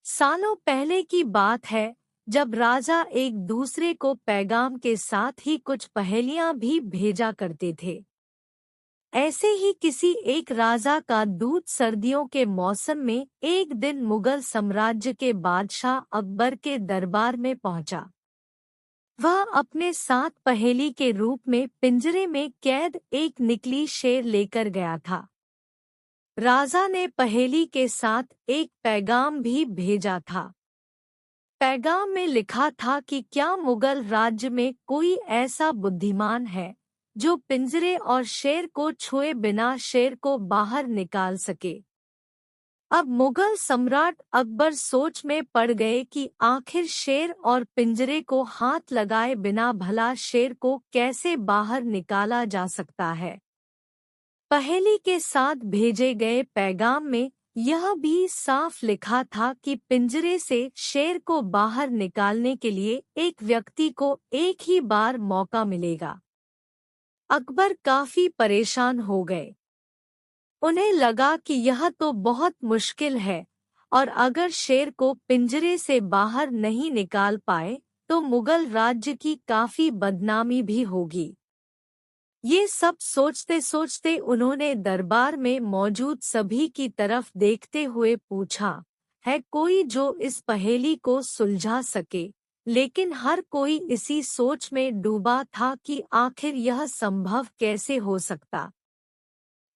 सालों पहले की बात है जब राजा एक दूसरे को पैगाम के साथ ही कुछ पहेलियां भी भेजा करते थे। ऐसे ही किसी एक राजा का दूत सर्दियों के मौसम में एक दिन मुगल साम्राज्य के बादशाह अकबर के दरबार में पहुंचा। वह अपने साथ पहेली के रूप में पिंजरे में कैद एक निकली शेर लेकर गया था। राजा ने पहेली के साथ एक पैगाम भी भेजा था। पैगाम में लिखा था कि क्या मुगल राज्य में कोई ऐसा बुद्धिमान है जो पिंजरे और शेर को छुए बिना शेर को बाहर निकाल सके। अब मुगल सम्राट अकबर सोच में पड़ गए कि आखिर शेर और पिंजरे को हाथ लगाए बिना भला शेर को कैसे बाहर निकाला जा सकता है। पहेली के साथ भेजे गए पैगाम में यह भी साफ लिखा था कि पिंजरे से शेर को बाहर निकालने के लिए एक व्यक्ति को एक ही बार मौका मिलेगा। अकबर काफी परेशान हो गए। उन्हें लगा कि यह तो बहुत मुश्किल है और अगर शेर को पिंजरे से बाहर नहीं निकाल पाए तो मुगल राज्य की काफी बदनामी भी होगी। ये सब सोचते सोचते उन्होंने दरबार में मौजूद सभी की तरफ देखते हुए पूछा, है कोई जो इस पहेली को सुलझा सके? लेकिन हर कोई इसी सोच में डूबा था कि आखिर यह संभव कैसे हो सकता।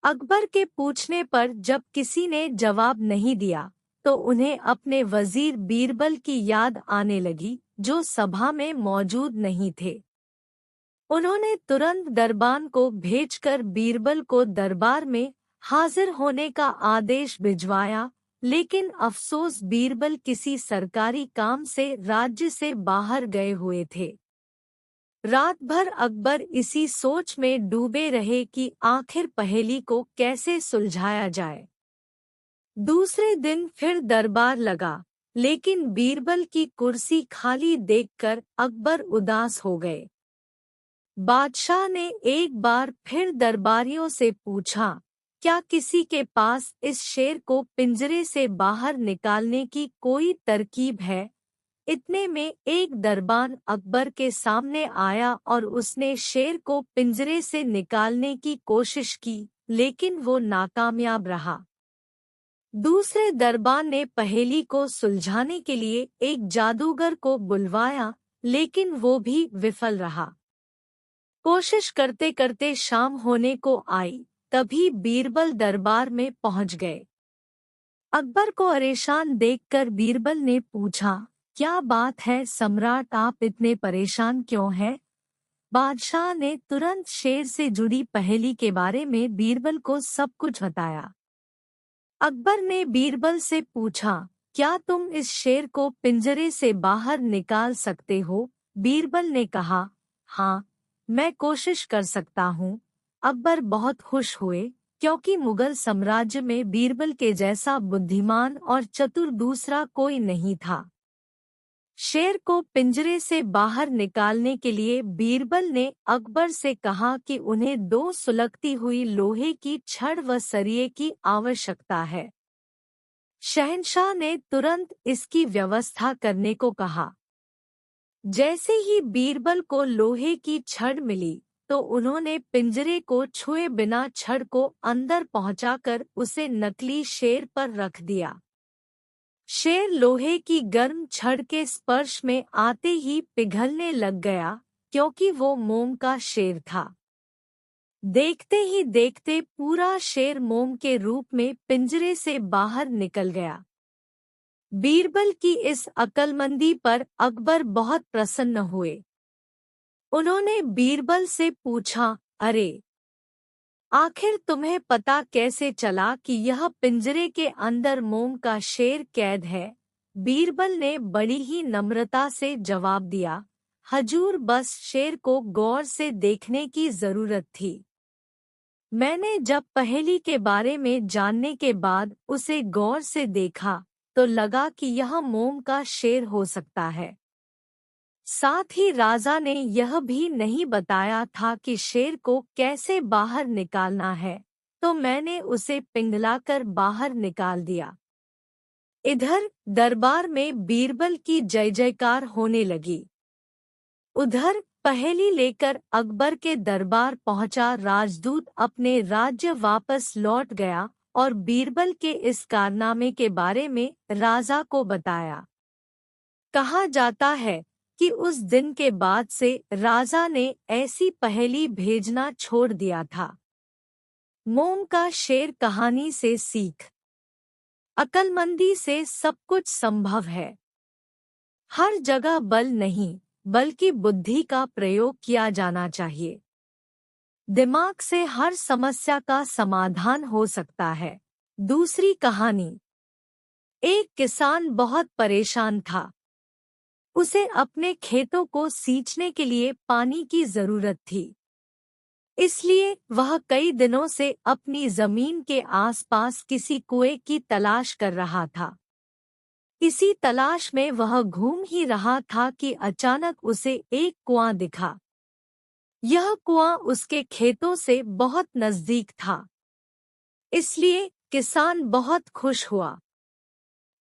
अकबर के पूछने पर जब किसी ने जवाब नहीं दिया तो उन्हें अपने वजीर बीरबल की याद आने लगी, जो सभा में मौजूद नहीं थे। उन्होंने तुरंत दरबान को भेजकर बीरबल को दरबार में हाजिर होने का आदेश भिजवाया, लेकिन अफसोस बीरबल किसी सरकारी काम से राज्य से बाहर गए हुए थे। रात भर अकबर इसी सोच में डूबे रहे कि आखिर पहेली को कैसे सुलझाया जाए। दूसरे दिन फिर दरबार लगा, लेकिन बीरबल की कुर्सी खाली देखकर अकबर उदास हो गए। बादशाह ने एक बार फिर दरबारियों से पूछा, क्या किसी के पास इस शेर को पिंजरे से बाहर निकालने की कोई तरकीब है? इतने में एक दरबान अकबर के सामने आया और उसने शेर को पिंजरे से निकालने की कोशिश की, लेकिन वो नाकामयाब रहा। दूसरे दरबान ने पहेली को सुलझाने के लिए एक जादूगर को बुलवाया, लेकिन वो भी विफल रहा। कोशिश करते करते शाम होने को आई, तभी बीरबल दरबार में पहुंच गए। अकबर को परेशान देखकर बीरबल ने पूछा, क्या बात है सम्राट, आप इतने परेशान क्यों हैं? बादशाह ने तुरंत शेर से जुड़ी पहेली के बारे में बीरबल को सब कुछ बताया। अकबर ने बीरबल से पूछा, क्या तुम इस शेर को पिंजरे से बाहर निकाल सकते हो? बीरबल ने कहा, हाँ, मैं कोशिश कर सकता हूँ। अकबर बहुत खुश हुए, क्योंकि मुगल साम्राज्य में बीरबल के जैसा बुद्धिमान और चतुर दूसरा कोई नहीं था। शेर को पिंजरे से बाहर निकालने के लिए बीरबल ने अकबर से कहा कि उन्हें 2 सुलगती हुई लोहे की छड़ व सरिये की आवश्यकता है। शहंशाह ने तुरंत इसकी व्यवस्था करने को कहा। जैसे ही बीरबल को लोहे की छड़ मिली तो उन्होंने पिंजरे को छुए बिना छड़ को अंदर पहुंचाकर उसे नकली शेर पर रख दिया। शेर लोहे की गर्म छड़ के स्पर्श में आते ही पिघलने लग गया, क्योंकि वो मोम का शेर था। देखते ही देखते पूरा शेर मोम के रूप में पिंजरे से बाहर निकल गया। बीरबल की इस अक्लमंदी पर अकबर बहुत प्रसन्न हुए। उन्होंने बीरबल से पूछा, अरे, आखिर तुम्हें पता कैसे चला कि यह पिंजरे के अंदर मोम का शेर कैद है? बीरबल ने बड़ी ही नम्रता से जवाब दिया, हजूर, बस शेर को गौर से देखने की जरूरत थी। मैंने जब पहेली के बारे में जानने के बाद उसे गौर से देखा तो लगा कि यह मोम का शेर हो सकता है। साथ ही राजा ने यह भी नहीं बताया था कि शेर को कैसे बाहर निकालना है, तो मैंने उसे पिघलाकर बाहर निकाल दिया। इधर दरबार में बीरबल की जय जयकार होने लगी। उधर पहेली लेकर अकबर के दरबार पहुंचा राजदूत अपने राज्य वापस लौट गया और बीरबल के इस कारनामे के बारे में राजा को बताया। कहा जाता है कि उस दिन के बाद से राजा ने ऐसी पहेली भेजना छोड़ दिया था। मोम का शेर कहानी से सीख। अक्लमंदी से सब कुछ संभव है। हर जगह बल नहीं बल्कि बुद्धि का प्रयोग किया जाना चाहिए। दिमाग से हर समस्या का समाधान हो सकता है। दूसरी कहानी। एक किसान बहुत परेशान था। उसे अपने खेतों को सींचने के लिए पानी की जरूरत थी। इसलिए वह कई दिनों से अपनी जमीन के आसपास किसी कुएं की तलाश कर रहा था। इसी तलाश में वह घूम ही रहा था कि अचानक उसे एक कुआं दिखा। यह कुआं उसके खेतों से बहुत नजदीक था। इसलिए किसान बहुत खुश हुआ।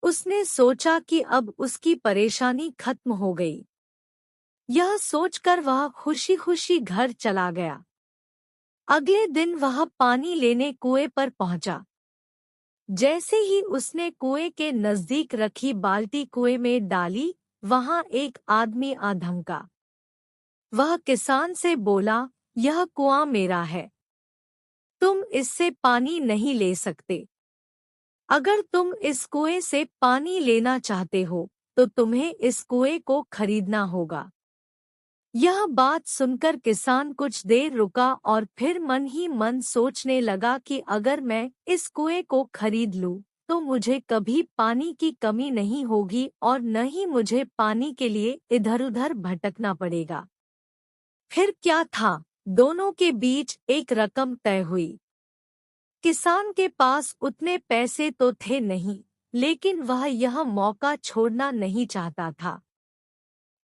उसने सोचा कि अब उसकी परेशानी खत्म हो गई। यह सोचकर वह खुशी खुशी घर चला गया। अगले दिन वह पानी लेने कुएं पर पहुंचा। जैसे ही उसने कुएं के नजदीक रखी बाल्टी कुएं में डाली, वहां एक आदमी आ धमका। वह किसान से बोला, यह कुआं मेरा है। तुम इससे पानी नहीं ले सकते। अगर तुम इस कुएं से पानी लेना चाहते हो तो तुम्हें इस कुएं को खरीदना होगा। यह बात सुनकर किसान कुछ देर रुका और फिर मन ही मन सोचने लगा कि अगर मैं इस कुएं को खरीद लूं तो मुझे कभी पानी की कमी नहीं होगी और न ही मुझे पानी के लिए इधर-उधर भटकना पड़ेगा। फिर क्या था, दोनों के बीच एक रकम तय हुई। किसान के पास उतने पैसे तो थे नहीं, लेकिन वह यह मौका छोड़ना नहीं चाहता था।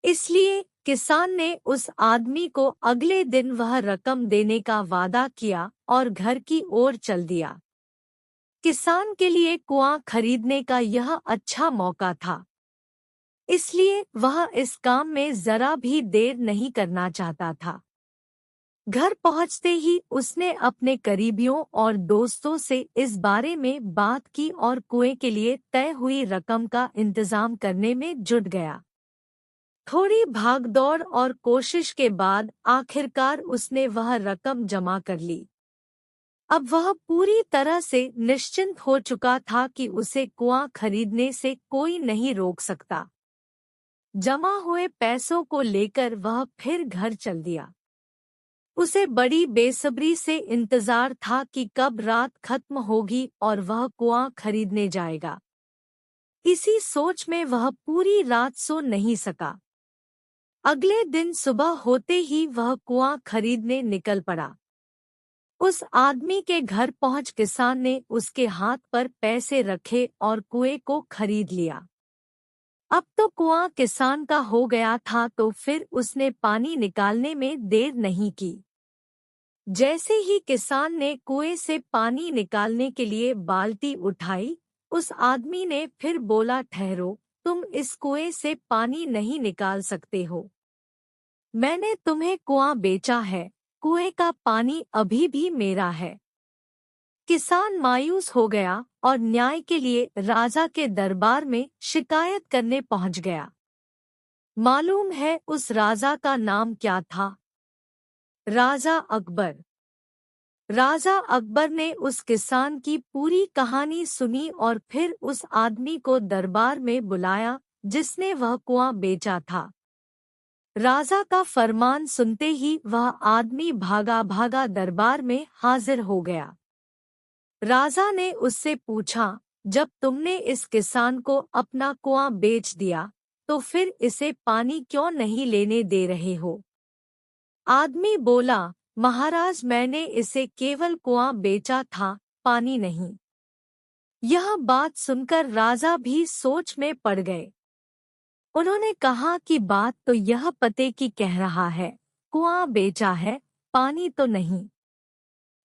इसलिए किसान ने उस आदमी को अगले दिन वह रकम देने का वादा किया और घर की ओर चल दिया। किसान के लिए कुआं खरीदने का यह अच्छा मौका था। इसलिए वह इस काम में जरा भी देर नहीं करना चाहता था। घर पहुंचते ही उसने अपने करीबियों और दोस्तों से इस बारे में बात की और कुएं के लिए तय हुई रकम का इंतजाम करने में जुट गया। थोड़ी भागदौड़ और कोशिश के बाद आखिरकार उसने वह रकम जमा कर ली। अब वह पूरी तरह से निश्चिंत हो चुका था कि उसे कुआं खरीदने से कोई नहीं रोक सकता। जमा हुए पैसों को लेकर वह फिर घर चल दिया। उसे बड़ी बेसब्री से इंतजार था कि कब रात खत्म होगी और वह कुआं खरीदने जाएगा। इसी सोच में वह पूरी रात सो नहीं सका। अगले दिन सुबह होते ही वह कुआं खरीदने निकल पड़ा। उस आदमी के घर पहुंच किसान ने उसके हाथ पर पैसे रखे और कुएं को खरीद लिया। अब तो कुआं किसान का हो गया था, तो फिर उसने पानी निकालने में देर नहीं की। जैसे ही किसान ने कुएं से पानी निकालने के लिए बाल्टी उठाई, उस आदमी ने फिर बोला, ठहरो, तुम इस कुएं से पानी नहीं निकाल सकते हो। मैंने तुम्हें कुआं बेचा है, कुएं का पानी अभी भी मेरा है। किसान मायूस हो गया और न्याय के लिए राजा के दरबार में शिकायत करने पहुंच गया। मालूम है उस राजा का नाम क्या था? राजा अकबर। राजा अकबर ने उस किसान की पूरी कहानी सुनी और फिर उस आदमी को दरबार में बुलाया जिसने वह कुआं बेचा था। राजा का फरमान सुनते ही वह आदमी भागा भागा दरबार में हाजिर हो गया। राजा ने उससे पूछा, जब तुमने इस किसान को अपना कुआं बेच दिया तो फिर इसे पानी क्यों नहीं लेने दे रहे हो? आदमी बोला, महाराज, मैंने इसे केवल कुआं बेचा था, पानी नहीं। यह बात सुनकर राजा भी सोच में पड़ गए। उन्होंने कहा कि बात तो यह पते की कह रहा है, कुआं बेचा है, पानी तो नहीं।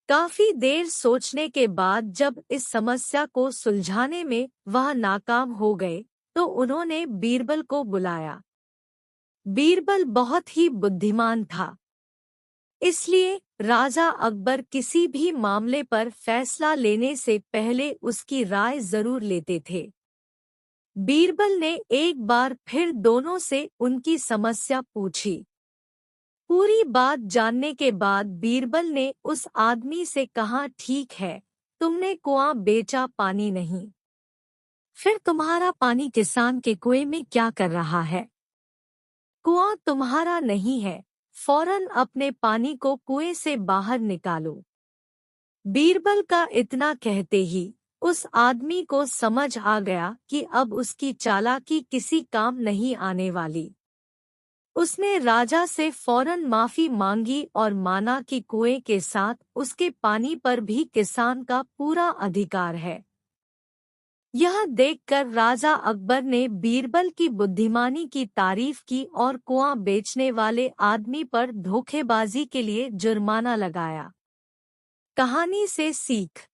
काफी देर सोचने के बाद जब इस समस्या को सुलझाने में वह नाकाम हो गए तो उन्होंने बीरबल को बुलाया। बीरबल बहुत ही बुद्धिमान था, इसलिए राजा अकबर किसी भी मामले पर फैसला लेने से पहले उसकी राय जरूर लेते थे। बीरबल ने एक बार फिर दोनों से उनकी समस्या पूछी। पूरी बात जानने के बाद बीरबल ने उस आदमी से कहा, ठीक है, तुमने कुआं बेचा, पानी नहीं। फिर तुम्हारा पानी किसान के कुएं में क्या कर रहा है? कुआं तुम्हारा नहीं है, फौरन अपने पानी को कुएं से बाहर निकालो। बीरबल का इतना कहते ही उस आदमी को समझ आ गया कि अब उसकी चालाकी किसी काम नहीं आने वाली। उसने राजा से फौरन माफी मांगी और माना कि कुएं के साथ उसके पानी पर भी किसान का पूरा अधिकार है। यह देखकर राजा अकबर ने बीरबल की बुद्धिमानी की तारीफ की और कुआं बेचने वाले आदमी पर धोखेबाजी के लिए जुर्माना लगाया। कहानी से सीख।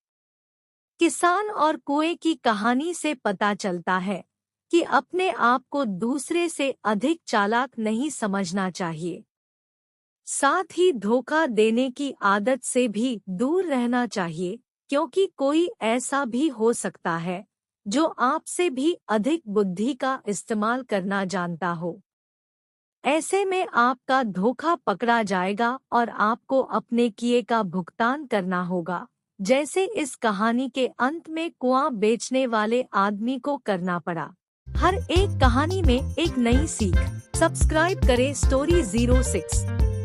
किसान और कुएं की कहानी से पता चलता है कि अपने आप को दूसरे से अधिक चालाक नहीं समझना चाहिए। साथ ही धोखा देने की आदत से भी दूर रहना चाहिए, क्योंकि कोई ऐसा भी हो सकता है जो आपसे भी अधिक बुद्धि का इस्तेमाल करना जानता हो। ऐसे में आपका धोखा पकड़ा जाएगा और आपको अपने किए का भुगतान करना होगा, जैसे इस कहानी के अंत में कुआं बेचने वाले आदमी को करना पड़ा। हर एक कहानी में एक नई सीख। सब्सक्राइब करें स्टोरी 06।